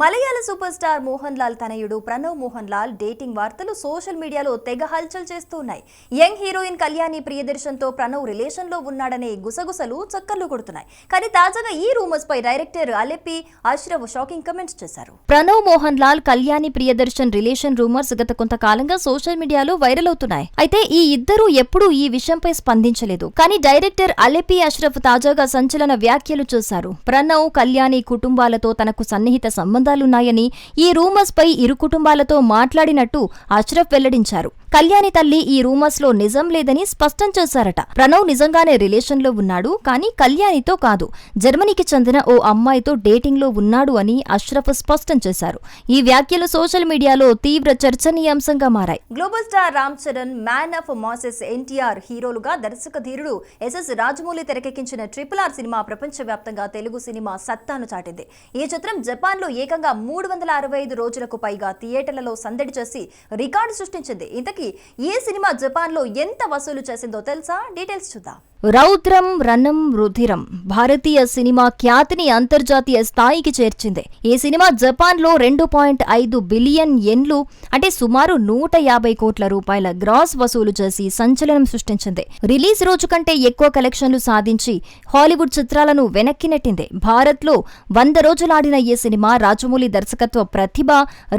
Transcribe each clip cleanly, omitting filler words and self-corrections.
మలయాళ super star Mohan Lal తనయుడు Pranav Mohan Lal dating వార్తలు social మీడియాలో తెగ హల్చల్ చేస్తున్నాయి. యంగ్ హీరోయిన్ కళ్యాణి ప్రియదర్శన్ తో ప్రణవ్ రిలేషన్ లో ఉన్నాడనే గుసగుసలు చక్కర్లు కొడుతున్నాయి. కానీ తాజాగా ఈ రూమర్స్ పై director Alleppey Ashraf shocking comments చేశారు. ప్రణవ్ మోహన్ లాల్ కళ్యాణి ప్రియదర్శన్ రిలేషన్ రూమర్స్ గత కొంతకాలంగా సోషల్ మీడియాలో వైరల్ అవుతున్నాయి. అయితే ఈ ఇద్దరు ఎప్పుడూ ఈ విషయంపై స్పందించలేదు. కానీ డైరెక్టర్ అలెప్పి అష్రఫ్ తాజాగా సంచలన వ్యాఖ్యలు చేశారు. ప్రణవ్ కళ్యాణి కుటుంబాలతో తనకు సన్నిహిత సంబంధాలున్నాయని, ఈ రూమర్స్ పై ఇరు కుటుంబాలతో మాట్లాడినట్టు అష్రఫ్ వెల్లడించారు. కళ్యాణి తల్లి ఈ రూమర్స్ లో నిజం లేదని స్పష్టం చేశారట. ప్రణవ్ నిజంగానే రిలేషన్ లో ఉన్నాడు, కానీ కళ్యాణితో కాదు, జర్మనీకి చెందిన ఓ అమ్మాయితో డేటింగ్ లో ఉన్నాడు అని అష్రఫ్ స్పష్టం చేశారు. ఈ వ్యాఖ్యలు సోషల్ మీడియాలో తీవ్ర చర్చనీయాంశంగా మారాయి. Global star Ram Charan, man of masses NTR హీరోలుగా దర్శక ధీరుడు ఎస్ఎస్ రాజమౌళి తెరకెక్కించిన RRR సినిమా ప్రపంచవ్యాప్తంగా తెలుగు సినిమా సత్తాను చాటింది. ఈ చిత్రం జపాన్ లో ఏకంగా 365 రోజులకు పైగా థియేటర్లలో సందడి చేసి రికార్డు సృష్టించింది. ఇంతకీ ఈ సినిమా జపాన్ లో ఎంత వసూలు చేసిందో తెలుసా? డీటెయిల్స్ చూద్దాం. రౌద్రం రణం రుధిరం భారతీయ సినిమా ఖ్యాతిని అంతర్జాతీయ స్థాయికి చేర్చింది. ఈ సినిమా జపాన్ లో 2.5 బిలియన్ యెన్లు అంటే సుమారు 150 కోట్ల రూపాయల గ్రాస్ వసూలు చేసి సంచలనం సృష్టించింది. రిలీజ్ రోజు కంటే ఎక్కువ కలెక్షన్లు సాధించి హాలీవుడ్ చిత్రాలను వెనక్కి నెట్టింది. భారత్ లో 100 రోజులాడిన ఈ సినిమా రాజమౌళి దర్శకత్వ ప్రతిభ,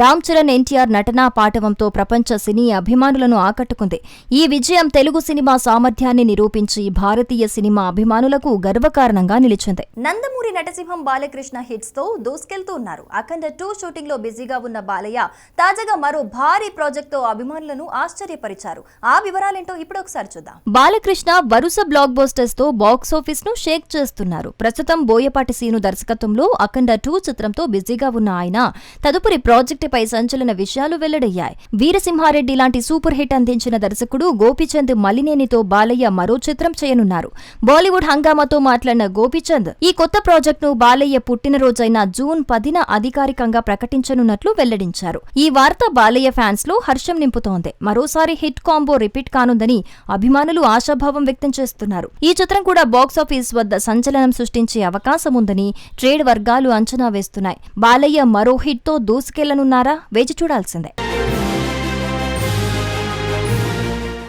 రామ్ చరణ్ ఎన్టీఆర్ నటనా పాటవంతో ప్రపంచ సినీ అభిమానులను ఆకట్టుకుంది. ఈ విజయం తెలుగు సినిమా సామర్థ్యాన్ని నిరూపించి భారతీయ సినిమా అభిమానులకు గర్వకారణంగా నిలిచింది. నందమూరి నటసింహం బాలకృష్ణ హిట్స్ తో దూసుకెళ్తూ ఉన్నారు. అఖండ 2 షూటింగ్ లో బిజీగా ఉన్న బాలయ్య తాజాగా మరో భారీ ప్రాజెక్ట్ తో అభిమానులను ఆశ్చర్యపరిచారు. ఆ వివరాలేంటో ఇప్పుడు ఒకసారి చూద్దాం. బాలకృష్ణ వరుస బ్లాక్ బస్టర్స్ తో బాక్సాఫీస్ ను షేక్ చేస్తున్నారు. ప్రస్తుతం బోయపాటి సీను దర్శకత్వంలో అఖండ 2 చిత్రంతో బిజీగా ఉన్న ఆయన తదుపరి ప్రాజెక్టుపై సంచలన విషయాలు వెల్లడయ్యాయి. వీరసింహారెడ్డి లాంటి సూపర్ హిట్ అందించిన దర్శకుడు గోపీచంద్ మలినేనితో బాలయ్య మరో చిత్రం చేయనున్నారు. బాలీవుడ్ హంగామాతో మాట్లాడిన గోపీచంద్ ఈ కొత్త ప్రాజెక్టును బాలయ్య పుట్టినరోజైన జూన్ 10న అధికారికంగా ప్రకటించనున్నట్లు వెల్లడించారు. ఈ వార్త బాలయ్య ఫ్యాన్స్ లో హర్షం నింపుతోంది. మరోసారి హిట్ కాంబో రిపీట్ కానుందని అభిమానులు ఆశాభావం వ్యక్తం చేస్తున్నారు. ఈ చిత్రం కూడా బాక్సాఫీస్ వద్ద సంచలనం సృష్టించే అవకాశం ఉందని ట్రేడ్ వర్గాలు అంచనా వేస్తున్నాయి. బాలయ్య మరో హిట్ తో దూసుకెళ్లనున్నారా? వేచి చూడాల్సిందే.